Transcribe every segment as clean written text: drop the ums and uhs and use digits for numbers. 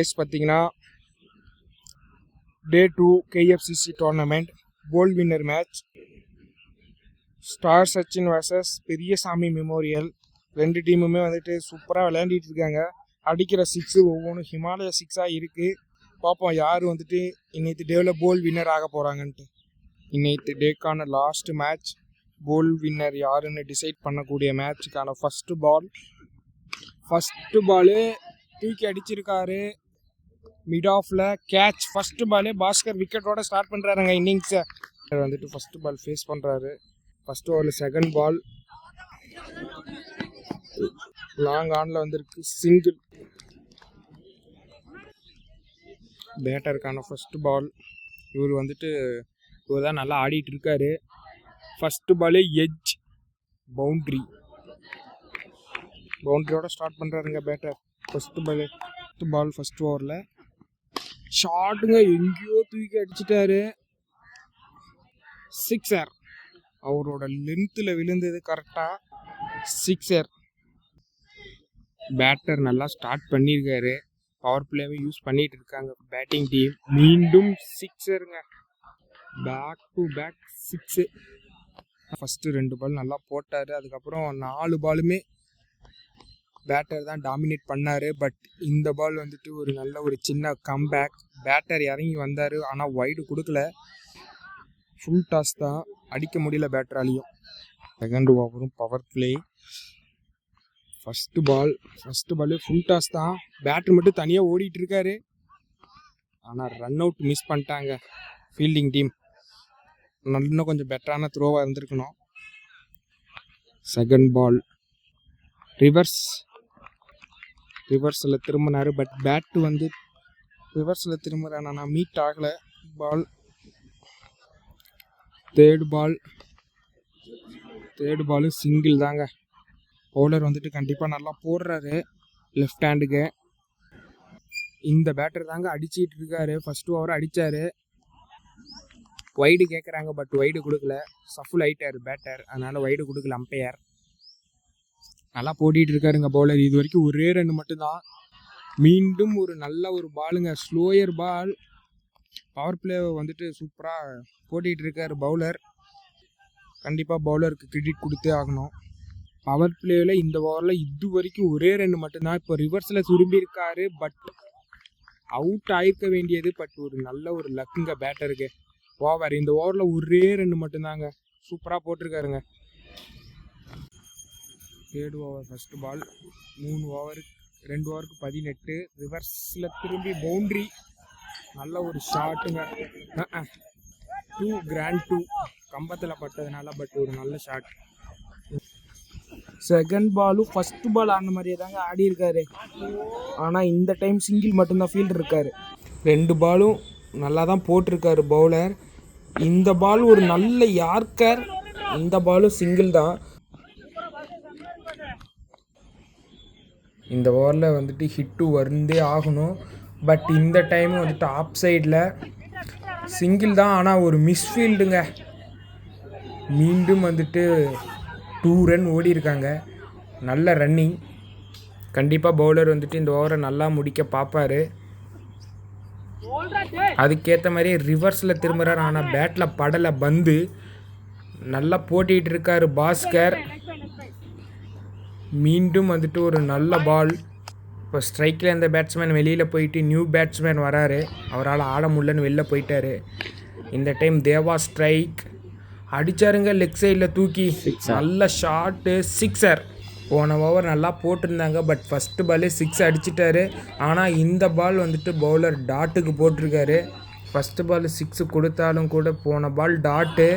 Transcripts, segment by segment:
பார்த்தீங்கன்னா day 2 KFCC tournament gold winner match star Sachin versus Periyasamy memorial. ரெண்டு டீமுமே வந்துட்டு சூப்பராக விளையாண்டிட்டு இருக்காங்க. அடிக்கிற சிக்ஸு ஒவ்வொன்றும் ஹிமாலய சிக்ஸாக இருக்குது. பார்ப்போம் யார் வந்துட்டு இன்னைக்கு டேவில் கோல்ட் வின்னர் ஆக போகிறாங்கன்ட்டு. இன்னைக்கு டேக்கான லாஸ்ட் மேட்ச், கோல்ட் வின்னர் யாருன்னு டிசைட் பண்ணக்கூடிய மேட்சுக்கான ஃபஸ்ட்டு பாலு தூக்கி அடிச்சிருக்காரு. மிட் ஆஃப்ல கேட்ச். ஃபர்ஸ்ட் பாலே பாஸ்கர் விக்கெட்டோட ஸ்டார்ட் பண்றாருங்க இன்னிங்ஸை. வந்துட்டு ஃபர்ஸ்ட் பால் ஃபேஸ் பண்றாரு. ஃபர்ஸ்ட் ஓவரில் செகண்ட் பால் லாங் ஆன்ல வந்திருக்கு, சிங்கிள். பேட்டருக்கான first ball. இவர் தான் நல்லா ஆடிட்டு இருக்காரு. ஃபர்ஸ்ட் பாலே எட்ஜ், பவுண்டரியோட ஸ்டார்ட் பண்றாருங்க பேட்டர். ஃபர்ஸ்ட் பால் ஃபர்ஸ்ட் ஓவரில் ஷாட்டுங்க, எங்கேயோ தூக்கி அடிச்சிட்டாரு. சிக்ஸர். அவரோட லென்த்தில் விழுந்தது கரெக்டாக சிக்ஸர். பேட்டர் நல்லா ஸ்டார்ட் பண்ணியிருக்காரு. பவர் பிளேவே யூஸ் பண்ணிட்டு இருக்காங்க பேட்டிங் டீம். மீண்டும் சிக்ஸருங்க, back to back six. First 2 ball நல்லா போட்டார். அதுக்கப்புறம் 4 பாலுமே பேட்டர் தான் டாமினேட் பண்ணார். பட் இந்த பால் வந்துட்டு ஒரு நல்ல ஒரு சின்ன கம்பேக். பேட்டர் இறங்கி வந்தார், ஆனால் வைடு கொடுக்கல. ஃபுல் டாஸ் தான், அடிக்க முடியல பேட்டராலையும். செகண்ட் ஓவரும் power play. First ball full toss தான். பேட்டர் மட்டும் தனியாக ஓடிட்டு இருக்காரு. ஆனால் ரன் அவுட் மிஸ் பண்ணிட்டாங்க ஃபீல்டிங் டீம். இன்னும் கொஞ்சம் பெட்டரான த்ரோவாக இருந்திருக்கணும். செகண்ட் பால் ரிவர்ஸில் திரும்பினார். பட் பேட்டு ரிவர்ஸில் திரும்புகிறேன், நான் மீட் ஆகலை பால். தேர்ட் பால் சிங்கிள் தாங்க. பவுலர் கண்டிப்பாக நல்லா போடுறாரு லெஃப்ட் ஹேண்டுக்கு. இந்த பேட்டர் தாங்க அடிச்சிட்டு இருக்காரு. ஃபர்ஸ்ட் ஓவர் அடித்தார். வைடு கேட்குறாங்க, பட் வைடு கொடுக்கல. சஃபுல் ஆயிட்டார் பேட்டர், அதனால் வைடு கொடுக்கல அம்பையர். நல்லா போட்டிகிட்டு இருக்காருங்க பவுலர். இது வரைக்கும் ஒரே ரன் மட்டும்தான். மீண்டும் ஒரு நல்ல ஒரு பாலுங்க, ஸ்லோயர் பால். பவர் பிளே சூப்பராக போட்டிகிட்டு இருக்காரு பவுலர். கண்டிப்பாக பவுலருக்கு கிரெடிட் கொடுத்தே ஆகணும். பவர் பிளேவில் இந்த ஓவரில் இது வரைக்கும் ஒரே ரன் மட்டும்தான். இப்போ ரிவர்ஸில் திரும்பி இருக்காரு, பட் அவுட் ஆயிருக்க வேண்டியது. பட் ஒரு நல்ல ஒரு லக்குங்க பேட்டருக்கு. ஓவர் இந்த ஓவரில் ஒரே ரன் மட்டும்தாங்க. சூப்பராக போட்டிருக்காருங்க. தேர்ட் ஓவர் ஃபர்ஸ்ட் பால் 2 ஓவருக்கு 18. ரிவர்ஸில் திரும்பி பவுண்ட்ரி. நல்ல ஒரு ஷாட்டுங்க. 2 கம்பத்தில் பட்டதுனால, பட் ஒரு நல்ல ஷாட். செகண்ட் பாலும் ஃபர்ஸ்ட் பால் ஆன மாதிரியே தாங்க ஆடி இருக்காரு. ஆனால் இந்த டைம் சிங்கிள் மட்டும்தான் ஃபீல்டர் இருக்காரு. 2 பாலும் நல்லா தான் போட்டிருக்காரு பவுலர். இந்த பால் ஒரு நல்ல யார்க்கர். இந்த பாலும் சிங்கிள் தான். இந்த ஓவரில் ஹிட்டு வருந்தே ஆகணும். பட் இந்த டைம் ஆஃப் சைடில் சிங்கிள் தான், ஆனால் ஒரு மிஸ்ஃபீல்டுங்க. மீண்டும் 2 ரன் ஓடி இருக்காங்க. நல்ல ரன்னிங். கண்டிப்பாக பவுலர் இந்த ஓவரை நல்லா முடிக்க பார்ப்பார். அதுக்கேற்ற மாதிரியே ரிவர்ஸில் திரும்புகிறார், ஆனால் பேட்டில் படலை பந்து. நல்லா போட்டிகிட்டு இருக்காரு பாஸ்கர். மீண்டும் ஒரு நல்ல பால். இப்போ ஸ்ட்ரைக்கில் இந்த பேட்ஸ்மேன் வெளியில் போயிட்டு நியூ பேட்ஸ்மேன் வராரு. அவரால் ஆட முடியலன்னு வெளில போயிட்டாரு. இந்த டைம் தேவா ஸ்ட்ரைக் அடித்தாருங்க, லெக் சைடில் தூக்கி. நல்ல ஷாட்டு, சிக்ஸர். போன ஓவர் நல்லா போட்டிருந்தாங்க, பட் ஃபஸ்ட்டு பாலே 6 அடிச்சிட்டாரு. ஆனால் இந்த பால் பவுலர் டாட்டுக்கு போட்டிருக்காரு. ஃபஸ்ட்டு பால் 6 கொடுத்தாலும் கூட போன பால் டாட்டு.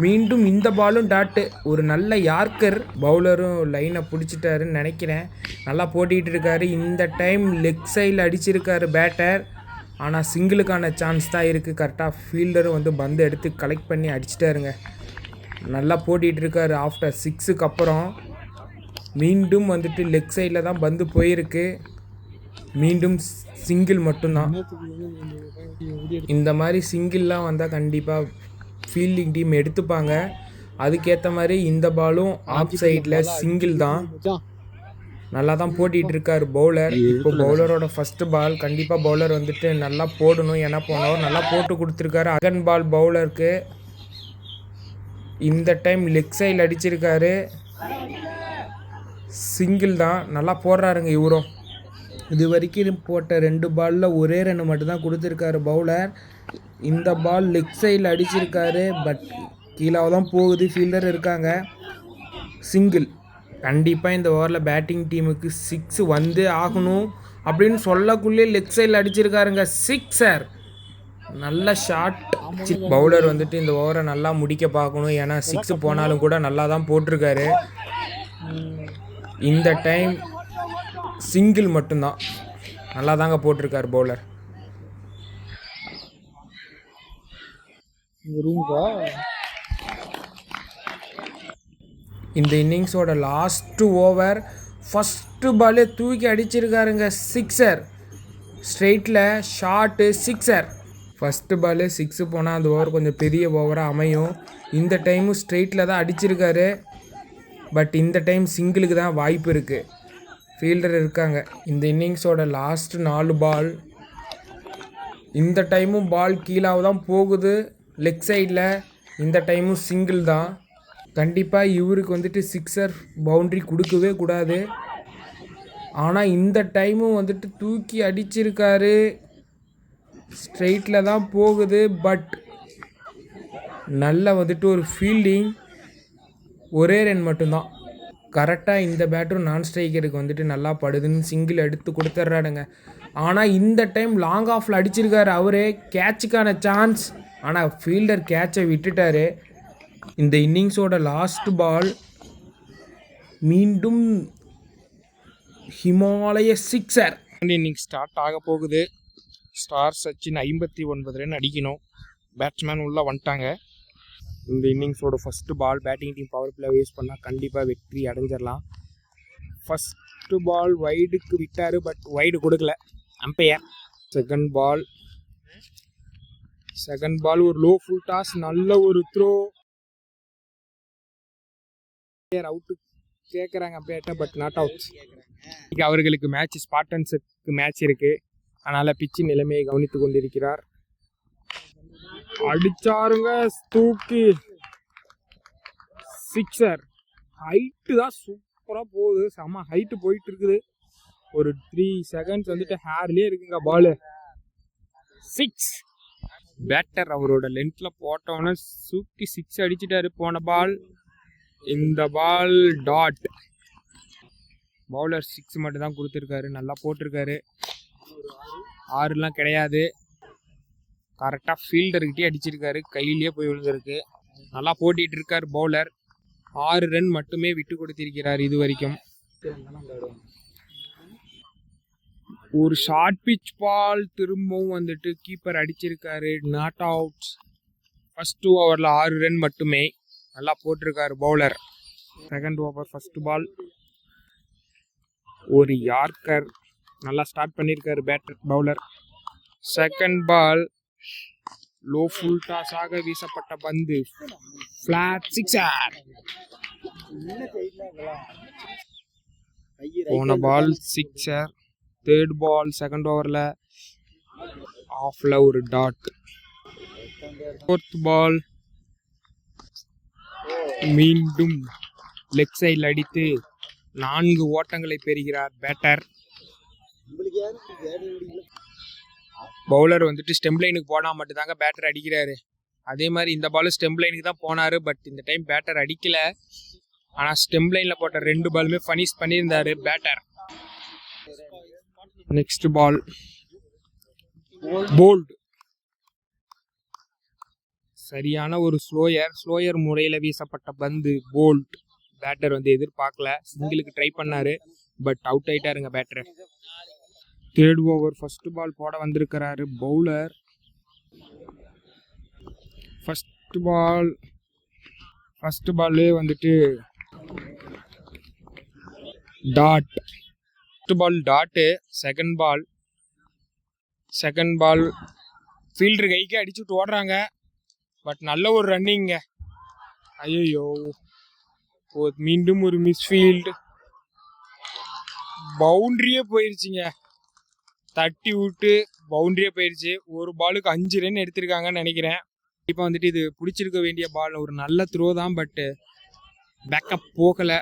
மீண்டும் இந்த பாலும் டாட்டு. ஒரு நல்ல யார்க்கர். பவுலரும் லைனை பிடிச்சிட்டாருன்னு நினைக்கிறேன். நல்லா போட்டிகிட்டு இருக்காரு. இந்த டைம் லெக் சைடில் அடிச்சிருக்காரு பேட்டர். ஆனால் சிங்கிளுக்கான சான்ஸ் தான் இருக்குது. கரெக்டாக ஃபீல்டரும் பந்து எடுத்து கலெக்ட் பண்ணி அடிச்சிட்டாருங்க. நல்லா போட்டிகிட்டு இருக்காரு. ஆஃப்டர் 6க்கு அப்புறம் மீண்டும் லெக் சைடில் தான் பந்து போயிருக்கு. மீண்டும் சிங்கிள் மட்டும்தான். இந்த மாதிரி சிங்கிள்லாம் வந்தால் கண்டிப்பாக ஃபீல்டிங் டீம் எடுத்துப்பாங்க. அதுக்கேற்ற மாதிரி இந்த பாலும் ஆஃப் சைடில் சிங்கிள் தான். நல்லா தான் போட்டிகிட்டு இருக்கார் பவுலர். இப்போ பவுலரோட ஃபஸ்ட்டு பால். கண்டிப்பாக பவுலர் வந்துட்டு நல்லா போடணும். ஏன்னா போனவர் நல்லா போட்டு கொடுத்துருக்காரு. செகண்ட் பால் பவுலருக்கு. இந்த டைம் லெக் சைடில் அடிச்சிருக்காரு. சிங்கிள் தான். நல்லா போடுறாருங்க இவரும். இது வரைக்கும் போட்ட 2 பாலில் ஒரே 2 மட்டும்தான் கொடுத்துருக்காரு பவுலர். இந்த பால் லெக் சைடில் அடிச்சிருக்காரு. பட் கீழே தான் போகுது. ஃபீல்டர் இருக்காங்க. சிங்கிள். கண்டிப்பாக இந்த ஓவரில் பேட்டிங் டீமுக்கு 6 வந்து ஆகணும் அப்படின்னு சொல்லக்குள்ளே லெக் சைடில் அடிச்சிருக்காருங்க. 6 நல்ல ஷாட். பவுலர் வந்துட்டு இந்த ஓவரை நல்லா முடிக்க பார்க்கணும். ஏன்னா 6 போனாலும் கூட நல்லா தான் போட்டிருக்காரு. இந்த டைம் சிங்கிள் மட்டும்தான். நல்லா தாங்க போட்டிருக்காரு பவுலர். இந்த இன்னிங்ஸோட லாஸ்ட்டு ஓவர். ஃபஸ்ட்டு பாலே தூக்கி அடிச்சிருக்காருங்க. 6 ஸ்ட்ரெயிட்டில் ஷார்ட்டு 6. ஃபஸ்ட்டு பாலே 6 போனால் அந்த ஓவர் கொஞ்சம் பெரிய ஓவராக அமையும். இந்த டைமும் ஸ்ட்ரெயிட்டில் தான் அடிச்சிருக்காரு. பட் இந்த டைம் சிங்கிளுக்கு தான் வாய்ப்பு இருக்குது. ஃபீல்டர் இருக்காங்க. இந்த இன்னிங்ஸோட லாஸ்ட்டு 4 பால். இந்த டைமும் பால் கீழாக தான் போகுது லெக் சைடில். இந்த டைமும் சிங்கிள் தான். கண்டிப்பாக இவருக்கு வந்துட்டு 6 பவுண்ட்ரி கொடுக்கவே கூடாது. ஆனால் இந்த டைமும் வந்துட்டு தூக்கி அடிச்சிருக்காரு. ஸ்ட்ரெயிட்டில் தான் போகுது. பட் நல்ல வந்துட்டு ஒரு ஃபீல்டிங். ஒரே ரன் மட்டும்தான். கரெக்டாக இந்த பேட்டரும் நான் ஸ்ட்ரைக்கருக்கு வந்துட்டு நல்லா படுதுன்னு சிங்கிள் எடுத்து கொடுத்துட்றாடுங்க. ஆனால் இந்த டைம் லாங் ஆஃபில் அடிச்சிருக்காரு அவரே. கேட்சுக்கான சான்ஸ். ஆனால் ஃபீல்டர் கேட்சை விட்டுட்டார். இந்த இன்னிங்ஸோட லாஸ்ட் பால். மீண்டும் ஹிமாலய 6. இன்னிங்ஸ் ஸ்டார்ட் ஆக போகுது. ஸ்டார் சச்சின் 59 ரன் அடிக்கணும். பேட்ஸ்மேன் உள்ளே வந்துட்டாங்க. இந்த இன்னிங்ஸோட first ball. Batting team power play use பண்ணால் கண்டிப்பாக வெற்றி அடைஞ்சிடலாம். ஃபஸ்ட்டு பால் வைடுக்கு விட்டார். பட் வைடு கொடுக்கல அம்பையர். செகண்ட் பால் ஒரு லோ ஃபுல் டாஸ். நல்ல ஒரு த்ரோ. அவுட்டு கேட்குறாங்க அம்பையர்கிட்ட. But not out. அவர்களுக்கு மேட்ச் ஸ்பார்டன்ஸுக்கு மேட்ச் இருக்குது. அதனால் பிச்சு நிலைமையை கவனித்து கொண்டிருக்கிறார். அடிச்சாருங்க தூக்கி 6. ஹைட்டு தான் சூப்பராக போகுது. செம்ம ஹைட்டு போயிட்டு இருக்குது. ஒரு 3 செகண்ட்ஸ் வந்துட்டு ஹேர்லேயே இருக்குங்க பாலு. 6. பேட்டர் அவரோட லென்த்தில் போட்டோன்னே தூக்கி 6 அடிச்சிட்டாரு. போன பால். இந்த பால் டாட். பவுலர் 6 மட்டும் தான் கொடுத்துருக்காரு. நல்லா போட்டிருக்காரு. 6லாம் கிடையாது. கரெக்டாக ஃபீல்டர்கிட்டே அடிச்சிருக்காரு. கையிலேயே போய் விழுந்திருக்கு. நல்லா போட்டிகிட்டு இருக்கார் பவுலர். 6 ரன் மட்டுமே விட்டு கொடுத்திருக்கிறார் இது வரைக்கும். ஒரு ஷார்ட் பிச் பால். திரும்பவும் வந்துட்டு கீப்பர் அடிச்சிருக்காரு. Not out. ஃபர்ஸ்ட் ஓவரில் 6 ரன் மட்டுமே. நல்லா போட்டிருக்காரு bowler. Second over first ball. ஒரு யார்க்கர். நல்லா ஸ்டார்ட் பண்ணியிருக்காரு bowler. Second ball low full டாஸாக வீசப்பட்ட பந்து. ஃபிளாட் 6. போன பால் 6. தேர்ட் பால் செகண்ட் ஓவரில் ஆஃபில் ஒரு டாட். ஃபோர்த் பால் மீண்டும் லெக் சைடில் அடித்து 4 ஓட்டங்களை பெறுகிறார் பேட்டர். பவுலர் வந்துட்டு ஸ்டெம் லைனுக்கு போனால் மட்டும்தாங்க பேட்டர் அடிக்கிறாரு. அதே மாதிரி இந்த பால் ஸ்டெம் லைனுக்கு தான் போனார். பட் இந்த டைம் பேட்டர் அடிக்கல. ஆனால் ஸ்டெம் லைனில் போட்ட 2 பாலுமே ஃபனிஷ் பண்ணியிருந்தாரு பேட்டர். நெக்ஸ்ட் பால் போல்டு. சரியான ஒரு ஸ்லோயர் முறையில் வீசப்பட்ட பந்து. போல்ட். பேட்டர் வந்து எதிர்பார்க்கல. சிங்கிளுக்கு ட்ரை பண்ணாரு. பட் அவுட் ஆயிட்டாருங்க batter. Third over first ball போட வந்திருக்கிறாரு பவுலர். ஃபர்ஸ்ட் பால்லே வந்துட்டு dot. First ball dot. Second ball fielder கைக்கு அடிச்சுட்டு ஓடுறாங்க. பட் நல்ல ஒரு ரன்னிங்க. ஐயோ, மீண்டும் ஒரு மிஸ்ஃபீல்டு. பவுண்டரியே போயிருச்சுங்க. தட்டி விட்டு பவுண்டரியே போயிருச்சு. ஒரு பாலுக்கு 5 ரன் எடுத்திருக்காங்கன்னு நினைக்கிறேன். இப்போ வந்துட்டு இது பிடிச்சிருக்க வேண்டிய பால். ஒரு நல்ல த்ரோ தான், பட் பேக்கப் போகலை.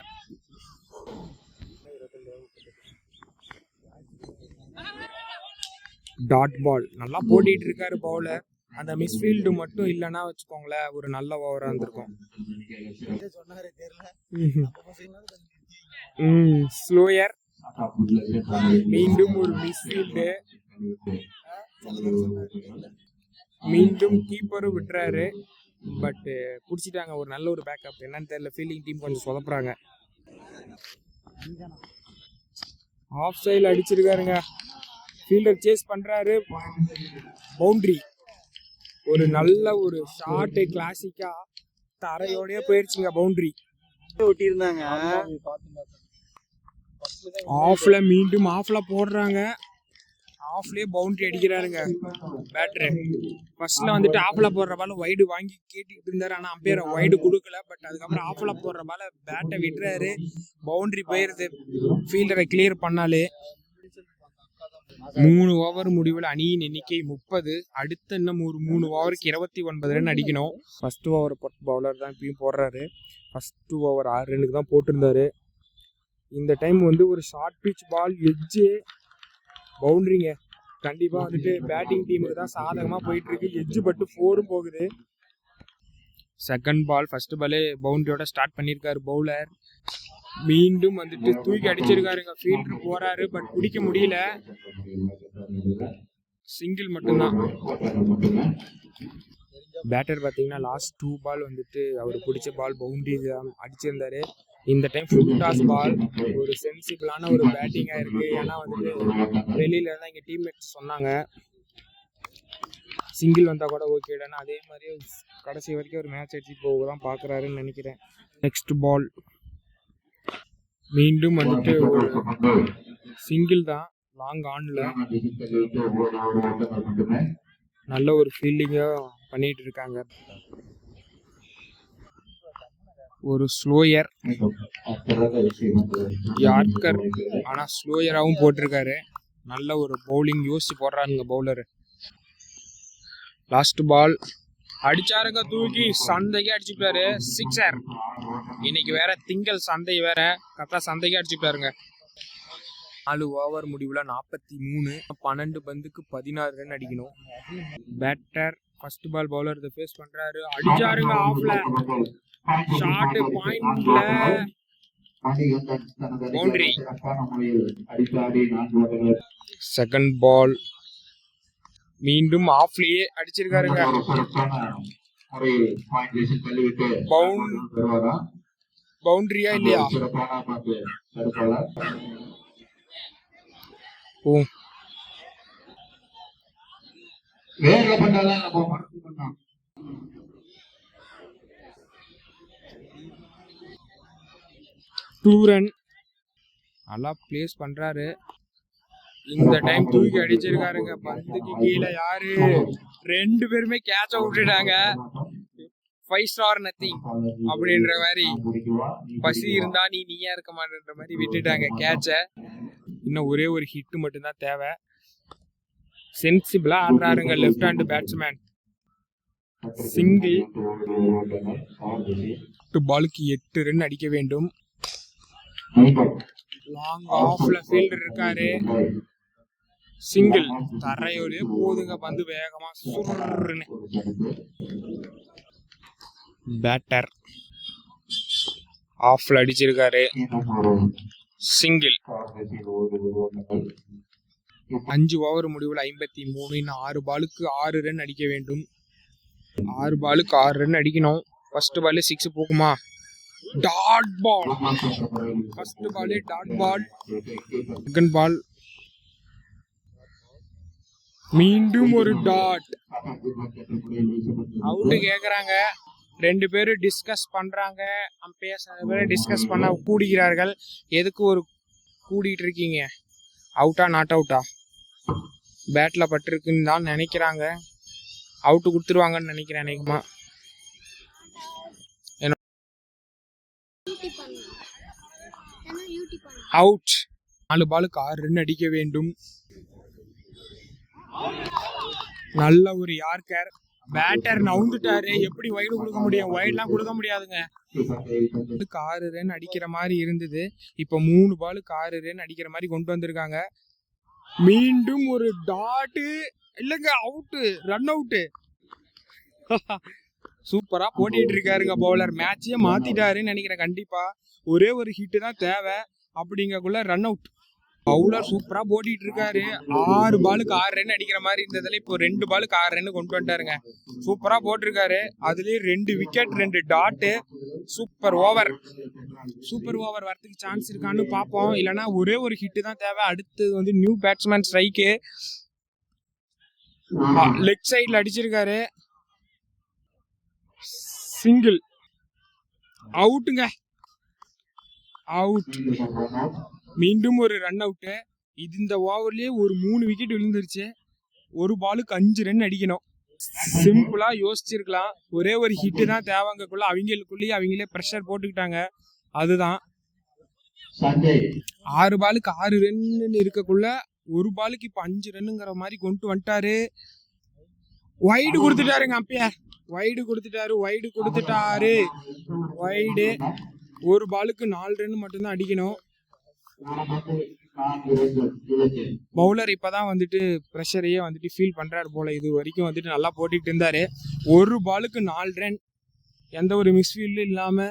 டாட் பால் நல்லா போட்டிட்டு இருக்காரு பவுலர். அந்த மிஸ்ஃபீல்டு மட்டும் இல்லைன்னா வச்சுக்கோங்களேன், ஒரு நல்ல ஓவரா இருந்திருக்கும். ஸ்லோயர் மீண்டும் ஒரு மிஸ்ஃபீல்டு. மீண்டும் கீப்பரும் விட்டுறாரு, பட் பிடிச்சிட்டாங்க. ஒரு நல்ல ஒரு பேக்கப். என்னன்னு தெரியல, ஃபீல்டிங் டீம் கொஞ்சம் சொதப்புறாங்க. ஆஃப் சைடில் அடிச்சிருக்காருங்க. ஃபீல்டர் சேஸ் பண்றாரு. பவுண்டரி. ஒரு நல்ல ஒரு ஷார்ட் கிளாசிக்கா தரையோடய போயிருச்சுங்க. பவுண்டரி ஒட்டியிருந்தாங்க. ஆஃப்ல மீண்டும் ஆஃப்ல போடுறாங்க. ஆஃப்லயே பவுண்டரி அடிக்கிறாருங்க பேட்டரு. ஃபர்ஸ்ட்ல வந்துட்டு ஆஃப்ல போடுற பால வைடு வாங்கி கேட்டுக்கிட்டு இருந்தாரு, ஆனா அம்பையர் வைடு கொடுக்கல. பட் அதுக்கப்புறம் ஆஃப்ல போடுற பால பேட்டை விட்டுறாரு. பவுண்டரி போயிருது. ஃபீல்டரை கிளியர் பண்ணாலே. 3 ஓவர் முடிவில் அணியின் எண்ணிக்கை 30. அடுத்த இன்னும் ஒரு 3 ஓவருக்கு 29 ரன் அடிக்கணும். ஃபர்ஸ்ட் ஓவர் பவுலர் தான் இப்பயும் போடுறாரு. ஃபர்ஸ்ட் ஓவர் 6 ரன்னுக்கு தான் போட்டிருந்தாரு. இந்த டைம் வந்து ஒரு ஷார்ட் பிச் பால், எட்ஜு, பவுண்டரிங்க. கண்டிப்பாக வந்துட்டு பேட்டிங் டீமுக்கு தான் சாதகமாக போயிட்டு இருக்கு. எட்ஜு பட்டு 4 போகுது. செகண்ட் பால் ஃபர்ஸ்ட் பாலே பவுண்டரியோட ஸ்டார்ட் பண்ணியிருக்காரு பவுலர். மீண்டும் வந்துட்டு தூக்கி அடிச்சிருக்காருங்க. ஃபீல்டர் போறாரு, பட் பிடிக்க முடியல. சிங்கிள் மட்டும்தான். பேட்டர் பார்த்தீங்கன்னா லாஸ்ட் 2 பால் வந்துட்டு அவர் பிடிச்ச பால் பவுண்டரி அடிச்சிருந்தாரு. இந்த டைம் ஃபுல் டாஸ் பால். ஒரு சென்சிபிளான ஒரு பேட்டிங்காக இருக்கு. ஏன்னா வந்துட்டு வெளியில தான் எங்கள் டீம்மேட்ஸ் சொன்னாங்க சிங்கிள் வந்தால் கூட ஓகேடானா. அதே மாதிரி கடைசி வரைக்கும் ஒரு மேட்ச் அடிச்சு போக தான் பார்க்குறாருன்னு நினைக்கிறேன். நெக்ஸ்ட் பால் மீண்டும் வந்துட்டு ஒரு சிங்கிள் தான், லாங் ஆன்ல. நல்ல ஒரு ஃபீல்டிங்காக பண்ணிட்டு இருக்காங்க. ஒரு ஸ்லோயர் யார்கர், ஆனா ஸ்லோயராகவும் போட்டிருக்காரு. நல்ல ஒரு பவுலிங் யோசிச்சு போடுறாருங்க பவுலரு. லாஸ்ட் பால் அடிச்சாருங்க, தூக்கி சந்தைக்கு அடிச்சுட்டாரு. 6. இன்னைக்கு வேற திங்கள் சந்தை வேற, கரெக்டா சந்தைக்கு அடிச்சுட்டாருங்க. 4 ஓவர் முடிவுல 43. 12 பந்துக்கு 16 ரன் அடிக்கணும். Batter first ball bowler face பண்றாரு. அடிச்சாருங்க ஆஃப்ல. ஷார்ட் பாயிண்ட்ல பவுண்டரி. செகண்ட் பால் மீண்டும் ஆஃப்லயே அடிச்சிருக்காருங்க. பவுண்டரியா இல்லையா? ஓ, டூ ரன். நல்லா பிளேஸ் பண்றாரு. இந்த டைம் தூக்கி அடிச்சிருக்காருங்க. பந்துக்கு கீழே யாரு? 2 பேருமே கேட்ச விட்டுட்டாங்க. 5 ஸ்டார் நத்திங் அப்படின்ற மாதிரி. பசி இருந்தா நீயா இருக்க மாட்டேன்ற மாதிரி விட்டுட்டாங்க கேட்ச. இன்னும் ஒரே ஒரு ஹிட் மட்டும்தான் தேவை. சென்சிபிளா ஆடுறாருங்க லெஃப்ட் ஹேண்ட் பேட்ஸ்மேன். சிங்கிள். பாலுக்கு 8 ரன் அடிக்க வேண்டும். லாங் ஆஃப்ல ஃபீல்டர் இருக்காரு. சிங்கிள். தரையோடய போதுங்க பந்து வேகமா சுருன்னு. பேட்டர் ஆஃப்ல அடிச்சிருக்காரு. சிங்கிள். 5 ஓவர் முடிவில் 53. இன்னும் 6 பாலுக்கு 6 ரன் அடிக்க வேண்டும். 6 பாலுக்கு 6 ரன் அடிக்கணும். ஃபர்ஸ்ட் பால் 6 போகுமா? Dot ball. ஃபர்ஸ்ட் பாலே டாட் பால். செகண்ட் பால் மீண்டும் ஒரு டாட். அவுட் கேக்குறாங்க. 2 பேரும் டிஸ்கஸ் பண்றாங்க. அம்பையர் டிஸ்கஸ் பண்ண கூடுகிறார்கள். எதுக்கு ஒரு கூடிட்டு இருக்கீங்க? அவுட்டா நாட் அவுட்டா? பேட்ல பட்டிருக்குன்னு தான் நினைக்கிறாங்க. அவுட்டு கொடுத்துருவாங்கன்னு நினைக்கிறேன். அநேகமா அவுட். 4 பாலுக்கு 6 ரன் அடிக்க வேண்டும். நல்ல ஒரு யார்கர். பேட்டர் நவுந்துட்டாரு. எப்படி வைடு கொடுக்க முடியும்? வைட்லாம் கொடுக்க முடியாதுங்க. 6 ரன் அடிக்கிற மாதிரி இருந்தது. இப்போ 3 பாலுக்கு 6 ரன் அடிக்கிற மாதிரி கொண்டு வந்திருக்காங்க. மீண்டும் ஒரு டாட்டு. இல்லைங்க, அவுட்டு, ரன் அவுட்டு. சூப்பரா போட்டிட்டு இருக்காருங்க பவுலர். மேட்சையே மாத்திட்டாருன்னு நினைக்கிறேன். கண்டிப்பா ஒரே ஒரு ஹிட் தான் தேவை. அப்படிங்கக்குள்ள ரன் அவுட். பவுலர் சூப்பரா போட்டிட்டு இருக்காரு. 6 பாலுக்கு 6 ரன் அடிக்கிற மாதிரி இருந்ததுல இப்போ 2 பாலுக்கு 6 ரன் கொண்டு வந்துட்டாருங்க. சூப்பரா போட்டிருக்காரு. அதுலயும் 2 wicket 2 dot. Super over. Super over வரதுக்கு சான்ஸ் இருக்கான்னு பார்ப்போம். இல்லைன்னா ஒரே ஒரு ஹிட் தான் தேவை. அடுத்து வந்து நியூ பேட்ஸ்மேன் ஸ்ட்ரைக்கு. லெக் சைட்ல அடிச்சிருக்காரு. சிங்கிள். அவுட்டுங்க. அவுட். மீண்டும் ஒரு ரன் அவுட்டு. இது இந்த ஓவர்லயே ஒரு 3 விக்கெட் விழுந்துருச்சு. ஒரு பாலுக்கு 5 ரன் அடிக்கணும். சிம்பிளா யோசிச்சிருக்கலாம். ஒரே ஒரு ஹிட் தான் தேவைங்கக்குள்ள அவங்களுக்குள்ளேயே அவங்களே ப்ரெஷர் போட்டுக்கிட்டாங்க. அதுதான் 6 பாலுக்கு 6 ரன் இருக்கக்குள்ள ஒரு பாலுக்கு இப்ப 5 ரன்னுங்கிற மாதிரி கொண்டு வந்துட்டாரு. வைடு கொடுத்துட்டாருங்க அம்பையர். வைடு கொடுத்துட்டாரு. வைடு. ஒரு பாலுக்கு 4 ரன் மட்டும்தான் அடிக்கணும். பவுலர் இப்பதான் வந்துட்டு ப்ரெஷரையே வந்துட்டு ஃபீல் பண்றாரு போல. இது வரைக்கும் வந்துட்டு நல்லா போட்டுட்டு இருந்தாரு. ஒரு பாலுக்கு 4 ரன், எந்த ஒரு மிஸ்ஃபீல்டும் இல்லாம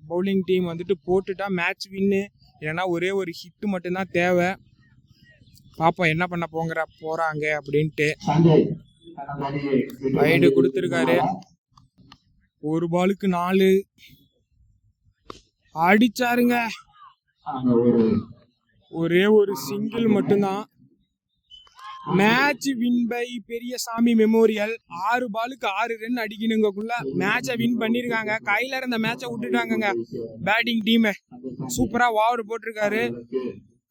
பவுலிங் டீம் வந்துட்டு போட்டுட்டா மேட்ச் வின்னு. இல்லைன்னா ஒரே ஒரு ஹிட் மட்டும்தான் தேவை. பாப்போம் என்ன பண்ண போறாங்க அப்படின்ட்டு. வைடு கொடுத்துருக்காரு. ஒரு பாலுக்கு 4 அடிச்சாருங்க. ஒரே ஒரு சிங்கிள் மட்டும்தான். Match win by Periyasamy memorial. 6 பாலுக்கு 6 ரன் அடிக்கணுங்கக்குள்ள மேட்சை வின் பண்ணிருக்காங்க. கையில இருந்த மேட்சை விட்டுட்டாங்க பேட்டிங் டீம். சூப்பரா ஓவர் போட்டிருக்காரு.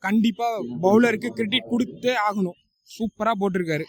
கண்டிப்பா பவுலருக்கு கிரெடிட் கொடுத்தே ஆகணும். சூப்பரா போட்டிருக்காரு.